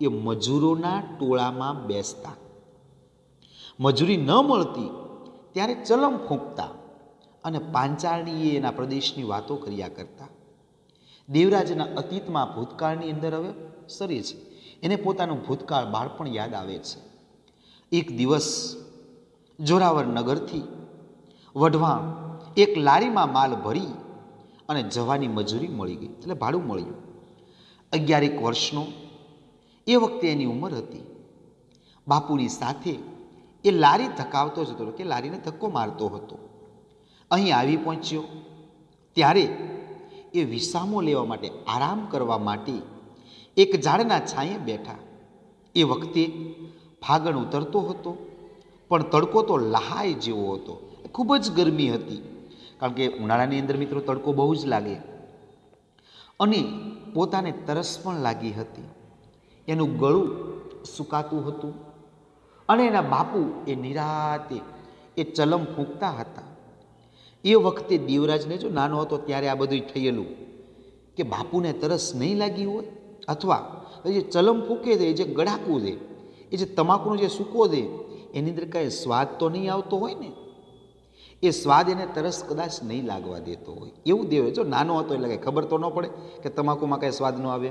એ મજૂરોના ટોળામાં બેસતા. મજૂરી ન મળતી ત્યારે ચલમ ફૂંકતા અને પાંચાળની એના પ્રદેશની વાતો કર્યા કરતા. દેવરાજના અતીતમાં ભૂતકાળની અંદર હવે સરે છે, એને પોતાનું ભૂતકાળ બાળપણ યાદ આવે છે. એક દિવસ જોરાવર નગરથી વઢવાણ એક લારીમાં માલ ભરી અને જવાની મજૂરી મળી ગઈ, એટલે ભાડું મળ્યું. 11 વર્ષનો એ વખતે એની ઉંમર હતી. બાપુની સાથે એ લારી ધકાવતો જ હતો, કે લારીને ધક્કો મારતો હતો. અહીં આવી પહોંચ્યો ત્યારે એ વિસામો લેવા માટે, આરામ કરવા માટે એક ઝાડના છાંયે બેઠા. એ વખતે ફાગણ ઉતરતો હતો, પણ તડકો તો લહાય જેવો હતો. ખૂબ જ ગરમી હતી, કારણ કે ઉનાળાની અંદર મિત્રો તડકો બહુ જ લાગે, અને પોતાને તરસ પણ લાગી હતી. એનું ગળું સુકાતું હતું અને એના બાપુ એ નિરાતે એ ચલમ ફૂંકતા હતા. એ વખતે દેવરાજને, જો નાનો હતો ત્યારે આ બધું થયેલું, કે બાપુને તરસ નહીં લાગી હોય, અથવા જે ચલમ ફૂંકે છે, એ જે ગળાકું છે, એ જે તમાકુનો જે સૂકો છે, એની અંદર કાંઈ સ્વાદ તો નહીં આવતો હોય ને, એ સ્વાદ એને તરસ કદાચ નહીં લાગવા દેતો હોય એવું દેવ. જો નાનો હતો એટલે કાંઈ ખબર તો ન પડે કે તમાકુમાં કાંઈ સ્વાદ ન આવે,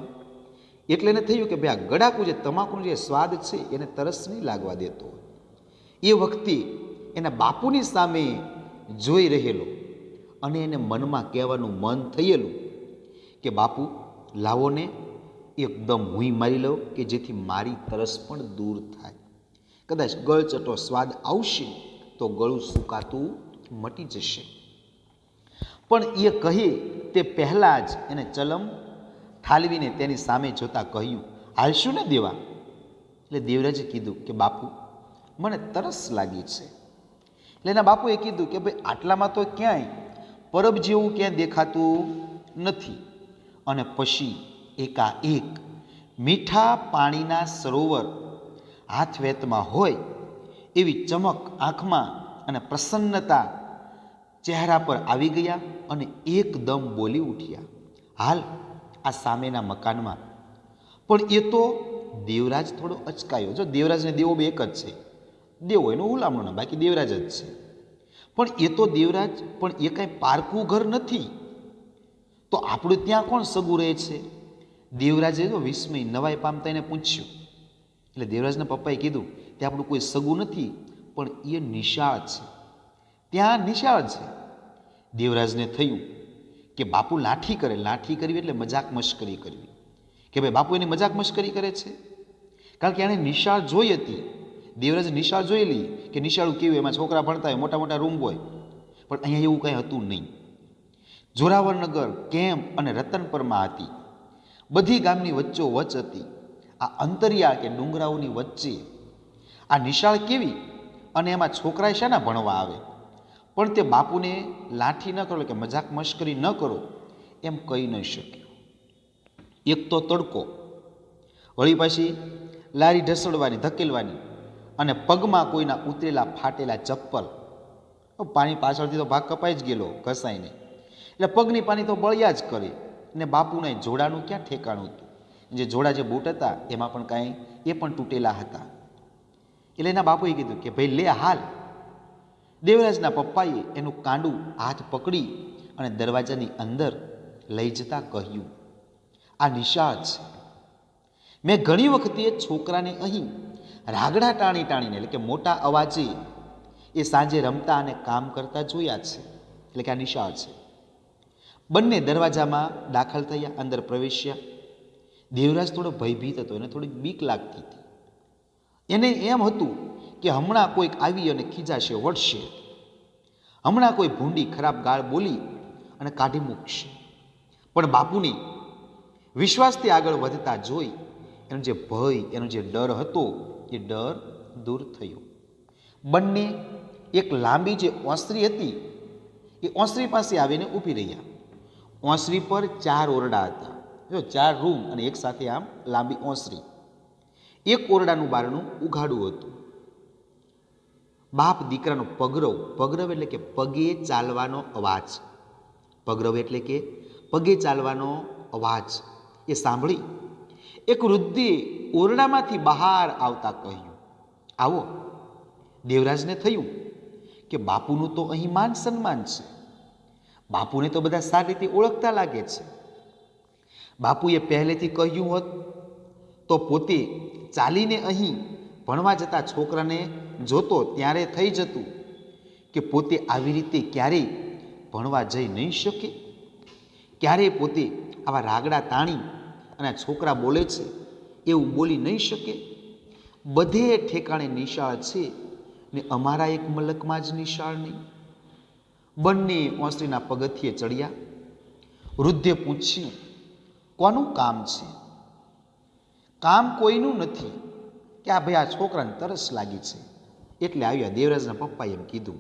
એટલે એને થયું કે ભાઈ આ ગળાકું જે તમાકુનો જે સ્વાદ છે એને તરસ નહીં લાગવા દેતો હોય. એ વખતે એના બાપુની સામે જોઈ રહેલો અને એને મનમાં કહેવાનું મન થયેલું કે બાપુ લાવો ને એકદમ હુંય મારી લઉં, કે જેથી મારી તરસ પણ દૂર થાય. કદાચ ગળચટો સ્વાદ આવશે તો ગળું સુકાતું મટી જશે. પણ એ કહે તે પહેલાં જ એને ચલમ ઠાલવીને તેની સામે જોતા કહ્યું, હાલશું ને દેવા? એટલે દેવરાજે કીધું કે બાપુ મને તરસ લાગી છે. એટલે એના બાપુએ કીધું કે ભાઈ આટલામાં તો ક્યાંય પરબ જેવું ક્યાંય દેખાતું નથી. અને પછી એકાએક મીઠા પાણીના સરોવર હાથ વેતમાં હોય એવી ચમક આંખમાં અને પ્રસન્નતા ચહેરા પર આવી ગયા અને એકદમ બોલી ઉઠ્યા, હાલ આ સામેના મકાનમાં. પણ એ તો દેવરાજ થોડો અચકાયો. જો દેવરાજને દેવો બે એક જ છે, દેવો એનું હુલામણું ના, બાકી દેવરાજ જ છે. પણ એ તો દેવરાજ, પણ એ કાંઈ પારકું ઘર નથી, તો આપણે ત્યાં કોણ સગું રહે છે? દેવરાજે તો વિસ્મય નવાઈ પામતા એને પૂછ્યું. એટલે દેવરાજના પપ્પાએ કીધું તે આપણું કોઈ સગું નથી, પણ એ નિશાળ છે, ત્યાં નિશાળ છે. દેવરાજને થયું કે બાપુ લાઠી કરે. લાઠી કરવી એટલે મજાક મશ્કરી કરવી, કે ભાઈ બાપુ એની મજાક મશ્કરી કરે છે, કારણ કે એણે નિશાળ જોઈ હતી. દેવરાજે નિશાળ જોયેલી કે નિશાળું કેવું, એમાં છોકરા ભણતા હોય, મોટા મોટા રૂમ હોય, પણ અહીંયા એવું કંઈ હતું નહીં. જોરાવરનગર કેમ્પ અને રતનપરમાં હતી, બધી ગામની વચ્ચો વચ્ચ હતી. આ અંતરિયાળ કે ડુંગરાઓની વચ્ચે આ નિશાળ કેવી, અને એમાં છોકરા શાના ભણવા આવે? પણ તે બાપુને લાઠી ન કરો કે મજાક મશ્કરી ન કરો એમ કહી ન શક્યો. એક તો તડકો, વળી પાછી લારી ઢસડવાની, ધકેલવાની, અને પગમાં કોઈના ઉતરેલા ફાટેલા ચપ્પલ. પાણી પાછળથી તો ભાગ કપાઈ જ ગયેલો ઘસાઈને, એટલે પગની પાણી તો બળ્યા જ કરે. ને બાપુને જોડાનું ક્યાં ઠેકાણું હતું? જે જોડા જે બૂટ હતા એમાં પણ કાંઈ એ પણ તૂટેલા હતા. એટલે એના બાપુએ કીધું કે ભાઈ લે હાલ. દેવરાજના પપ્પાએ એનું કાંડું હાથ પકડી અને દરવાજાની અંદર લઈ જતા કહ્યું, આ નિશાળ છે. મેં ઘણી વખતે છોકરાને અહીં રાગડા ટાણી ટાણીને, એટલે કે મોટા અવાજે એ સાંજે રમતા અને કામ કરતા જોયા છે. એટલે કે આ નિશાળ છે. બંને દરવાજામાં દાખલ થયા, અંદર પ્રવેશ્યા. દેવરાજ થોડો ભયભીત હતો, એને થોડીક બીક લાગતી હતી. એને એમ હતું કે હમણાં કોઈક આવી અને ખીજાશે, વળશે, હમણાં કોઈ ભૂંડી ખરાબ ગાળ બોલી અને કાઢી મૂકશે. પણ બાપુને વિશ્વાસથી આગળ વધતા જોઈ એનો જે ભય, એનો જે ડર હતો, એ ડર દૂર થયો. બંને એક લાંબી જે ઓસરી હતી એ ઓસરી પાસે આવીને ઊભી રહ્યા. ઓસરી પર 4 ઓરડા હતા, જો 4 રૂમ અને એક સાથે આમ લાંબી ઓસરી. એક ઓરડાનું બારણું ઉઘાડું હતું. બાપ દીકરાનો પગરવ, પગરવ એટલે કે પગે ચાલવાનો અવાજ, પગરવ એટલે કે પગે ચાલવાનો અવાજ એ સાંભળી એક વૃદ્ધે ઓરડામાંથી બહાર આવતા કહ્યું, આવો. દેવરાજને થયું કે બાપુનું તો અહીં માન સન્માન છે, બાપુને તો બધા સારી રીતે ઓળખતા લાગે છે. બાપુએ પહેલેથી કહ્યું હોત તો પોતે ચાલીને અહીં ભણવા જતા છોકરાને જોતો ત્યારે થઈ જતું કે પોતે આવી રીતે ક્યારેય ભણવા જઈ નહીં શકે, ક્યારેય પોતે આવા રાગડા તાણી અને છોકરા બોલે છે એવું બોલી નહીં શકે. બધે ઠેકાણે નિશાળ છે ને અમારા એક મલકમાં જ નિશાળ નહીં. બંને ઓસરીના પગથિયે ચડ્યા. વૃદ્ધે પૂછ્યું, કોનું કામ છે? કામ કોઈનું નથી કે આ ભાઈ આ છોકરાને તરસ લાગી છે એટલે આવ્યા. દેવરાજના પપ્પાએ એમ કીધું.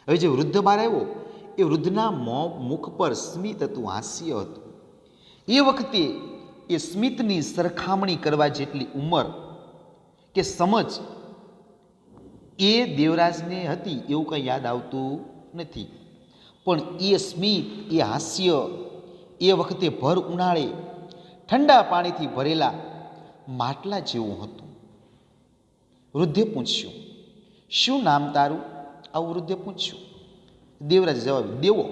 હવે જે વૃદ્ધ બહાર આવ્યો એ વૃદ્ધના મુખ પર સ્મિત હતું, હાસ્ય હતું. એ વખતે એ સ્મિતની સરખામણી કરવા જેટલી ઉંમર કે સમજ એ દેવરાજને હતી એવું કંઈ યાદ આવતું નથી. પણ એ સ્મિત, એ હાસ્ય એ વખતે ભર ઉનાળે ઠંડા પાણીથી ભરેલા માટલા જેવું હતું. વૃદ્ધે પૂછ્યું, શું નામ તારું? આવું વૃદ્ધે પૂછ્યું. દેવરાજે જવાબ, દેવો.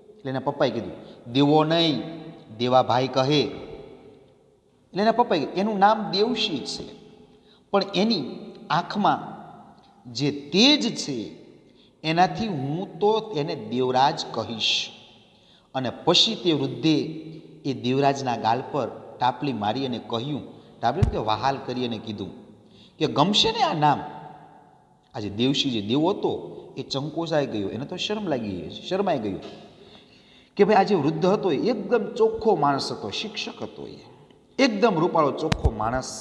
એટલે એના પપ્પાએ કીધું, દેવો નહીં, દેવાભાઈ કહે. એટલે એના પપ્પાએ કીધું, એનું નામ દેવશી છે, પણ એની આંખમાં જે તેજ છે એનાથી હું તો એને દેવરાજ કહીશ. અને પછી તે વૃદ્ધે એ દેવરાજના ગાલ પર ટાપલી મારી અને કહ્યું, ટાપલી કે વહાલ કરી અને કીધું કે ગમશે ને આ નામ? આજે દેવશી જે દેવો હતો એ ચંકોસાઈ ગયો, એને તો શરમાઈ ગયું કે ભાઈ આજે વૃદ્ધ હતો એ એકદમ ચોખ્ખો માણસ હતો, શિક્ષક હતો, એ એકદમ રૂપાળો ચોખ્ખો માણસ,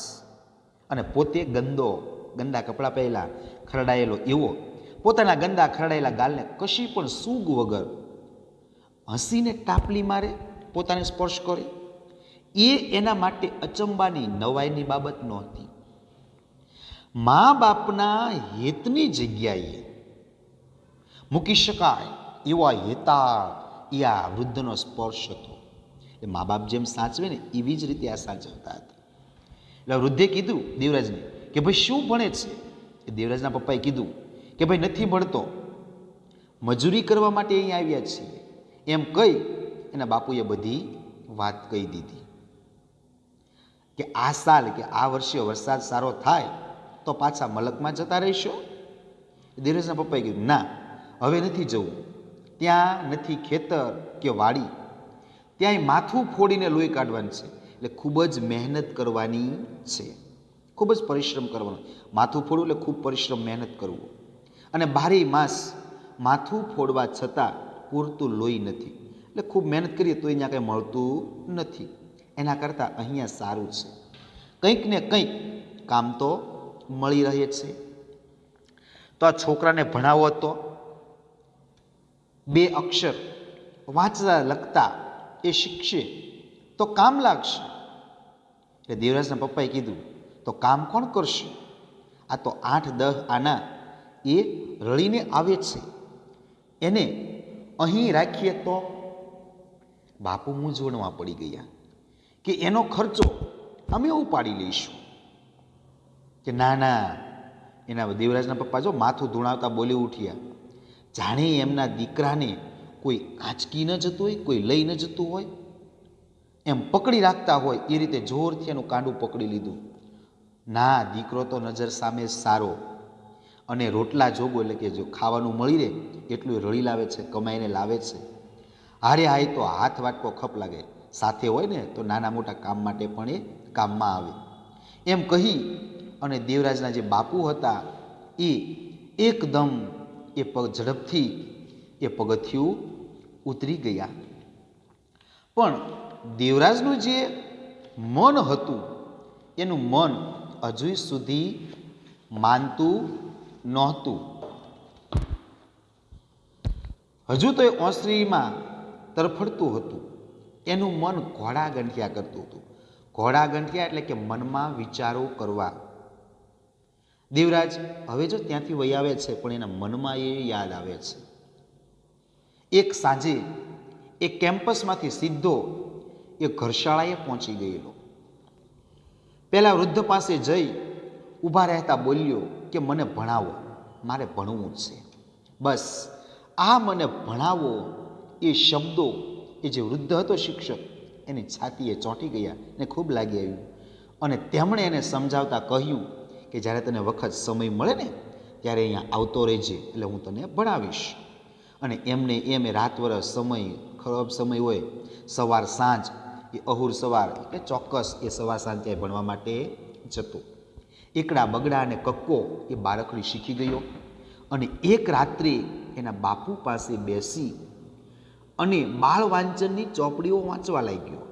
અને પોતે ગંદા કપડાં પહેલા ખરડાયેલો એવો પોતાના ગંદા ખરડાયેલા ગાલને કશી પણ સૂગ વગર હસીને ટાપલી મારે, પોતાને સ્પર્શ કરે, એ એના માટે અચંબાની નવાઈની બાબત નહોતી. મા બાપના હિતની જગ્યાએ મૂકી શકાય એવા હેતાળ એ આ વૃદ્ધનો સ્પર્શ હતો. એ મા બાપ જેમ સાચવે ને એવી જ રીતે આ સાચવતા હતા. એટલે વૃદ્ધે કીધું દેવરાજને કે ભાઈ શું ભણે છે? એ દેવરાજના પપ્પાએ કીધું કે ભાઈ નથી ભણતો, મજૂરી કરવા માટે અહીં આવ્યા છીએ એમ કહી એના બાપુએ બધી વાત કહી દીધી. કે આ સાલ કે આ વર્ષે વરસાદ સારો થાય તો પાછા મલકમાં જતા રહીશો? દેવરાજના પપ્પાએ કીધું, ના, હવે નથી જવું, ત્યાં નથી ખેતર કે વાડી, ત્યાંય માથું ફોડીને લોહી કાઢવાનું છે, એટલે ખૂબ જ મહેનત કરવાની છે, ખૂબ જ પરિશ્રમ કરવાનો. માથું ફોડવું એટલે ખૂબ પરિશ્રમ, મહેનત કરવું, અને 12 માસ માથું ફોડવા છતાં પૂરતું લોહી નથી, એટલે ખૂબ મહેનત કરીએ તો અહીંયા કંઈ મળતું નથી. એના કરતાં અહીંયા સારું છે, કંઈક ને કંઈક કામ તો મળી રહે છે. તો આ છોકરાને ભણાવો તો 2 અક્ષર વાંચતા લખતા એ શીખશે તો કામ લાગશે. એટલે દેવરાજના પપ્પાએ કીધું, તો કામ કોણ કરશે? આ તો 8-10 આના એ રળીને આવે છે, એને અહીં રાખીએ તો? બાપુ મૂંઝવણમાં પડી ગયા કે એનો ખર્ચો અમે ઉપાડી લઈશું. કે ના, એના દેવરાજના પપ્પા જો માથું ધૂણાવતા બોલી ઉઠ્યા, જાણે એમના દીકરાને કોઈ આંચકી ન જતું હોય, કોઈ લઈ ન જતું હોય, એમ પકડી રાખતા હોય એ રીતે જોરથી એનું કાંડું પકડી લીધું. ના, દીકરો તો નજર સામે સારો, અને રોટલા જોગો, એટલે કે જો ખાવાનું મળી રહે એટલું રળી લાવે છે, કમાઈને લાવે છે. હારે હાય તો હાથ વાટકો ખપ લાગે, સાથે હોય ને તો નાના મોટા કામ માટે પણ એ કામમાં આવે. એમ કહી અને દેવરાજના જે બાપુ હતા એ એકદમ એ ઝડપથી એ પગથિયું ઉતરી ગયા. પણ દેવરાજનું જે મન હતું એનું મન હજુ સુધી માનતું નહોતું. હજુ તો એ ઓસરીમાં તરફડતું હતું. એનું મન ઘોડા ગંઠિયા કરતું હતું. ઘોડા ગંઠ્યા એટલે કે મનમાં વિચારો કરવા. દેવરાજ હવે જો ત્યાંથી વહી આવે છે, પણ એના મનમાં એ યાદ આવે છે. એક સાંજે એ કેમ્પસમાંથી સીધો એ ઘરશાળાએ પહોંચી ગયેલો. પેલા વૃદ્ધ પાસે જઈ ઊભા રહેતા બોલ્યો કે મને ભણાવો, મારે ભણવું છે. બસ આ મને ભણાવો એ શબ્દો એ જે વૃદ્ધ હતો શિક્ષક એની છાતીએ ચોંટી ગયા ને ખૂબ લાગી આવ્યું. અને તેમણે એને સમજાવતા કહ્યું કે જ્યારે તને વખત સમય મળે ને ત્યારે અહીંયા આવતો રહેજે, એટલે હું તને ભણાવીશ. અને એમને એમ રાત વરસ સમય ખરાબ સમય હોય, સવાર સાંજ એ અહુર સવાર કે ચોક્કસ એ સવાર સાંજ ત્યાં ભણવા માટે જતો. એકડા બગડા અને કક્કો એ બાળકડી શીખી ગયો. અને એક રાત્રે એના બાપુ પાસે બેસી અને બાળ વાંચનની ચોપડીઓ વાંચવા લાગ્યો.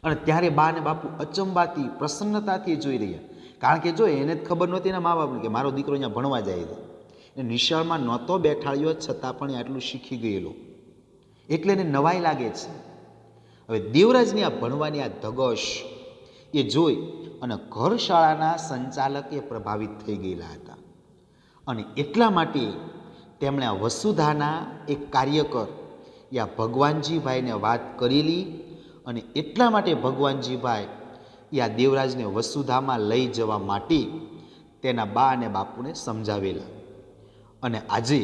અને ત્યારે બા અને બાપુ અચંબાથી પ્રસન્નતાથી જોઈ રહ્યા, કારણ કે જો એને જ ખબર નહોતી એના મા બાપને કે મારો દીકરો અહીંયા ભણવા જાય છે. એ નિશાળમાં નહોતો બેઠાડ્યો, છતાં પણ આટલું શીખી ગયેલો, એટલે એને નવાઈ લાગે છે. હવે દેવરાજની આ ભણવાની આ ધગશ એ જોઈ અને ઘર શાળાના સંચાલક એ પ્રભાવિત થઈ ગયેલા હતા. અને એટલા માટે તેમણે આ વસુધાના એક કાર્યકર યા ભગવાનજીભાઈને વાત કરેલી. અને એટલા માટે ભગવાનજીભાઈ એ આ દેવરાજને વસુધામાં લઈ જવા માટે તેના બા અને બાપુને સમજાવેલા. અને આજે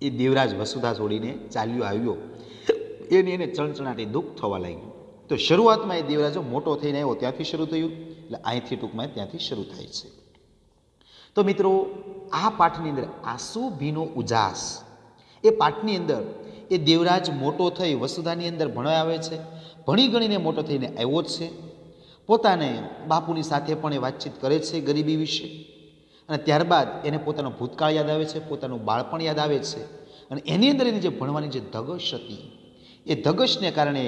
એ દેવરાજ વસુધા છોડીને ચાલ્યો આવ્યો, એને ચણચણાટી દુઃખ થવા લાગ્યું. તો શરૂઆતમાં એ દેવરાજો મોટો થઈને આવ્યો ત્યાંથી શરૂ થયું, એટલે અહીંથી ટૂંકમાં ત્યાંથી શરૂ થાય છે. તો મિત્રો, આ પાઠની અંદર આંસુ ભીનો ઉજાસ એ પાઠની અંદર એ દેવરાજ મોટો થઈ વસુધાની અંદર ભણવા આવે છે, ભણી ગણીને મોટો થઈને આવ્યો જ છે. પોતાને બાપુની સાથે પણ એ વાતચીત કરે છે ગરીબી વિશે. અને ત્યારબાદ એને પોતાનો ભૂતકાળ યાદ આવે છે, પોતાનું બાળપણ યાદ આવે છે. અને એની અંદર એની જે ભણવાની જે ધગશ હતી એ ધગશને કારણે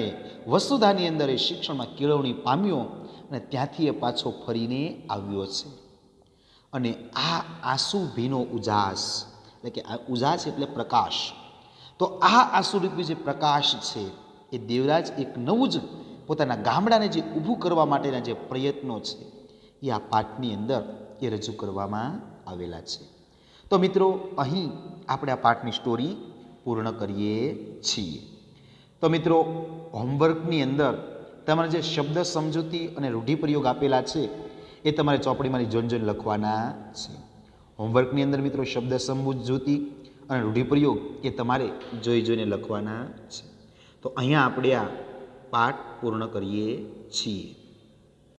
વસુધાની અંદર એ શિક્ષણમાં કેળવણી પામ્યો અને ત્યાંથી એ પાછો ફરીને આવ્યો છે. અને આ આંસુ ભીનો ઉજાસ એટલે કે આ ઉજાસ એટલે પ્રકાશ. તો આ આંસુરૂપી જે પ્રકાશ છે એ દેવરાજ એક નવું જ પોતાના ગામડાને જે ઊભું કરવા માટેના જે પ્રયત્નો છે એ આ પાઠની અંદર એ રજૂ કરવામાં આવેલા છે. તો મિત્રો, અહીં આપણે આ પાઠની સ્ટોરી પૂર્ણ કરીએ છીએ. તો મિત્રો, હોમવર્કની અંદર તમારે જે શબ્દ સમજૂતી અને રૂઢિપ્રયોગ આપેલા છે એ તમારે ચોપડીમાંથી જોઈને લખવાના છે. હોમવર્કની અંદર મિત્રો શબ્દ સમજૂતી અને રૂઢિપ્રયોગ એ તમારે જોઈને લખવાના છે. તો અહીંયા આપણે આ પાઠ પૂર્ણ કરીએ છીએ.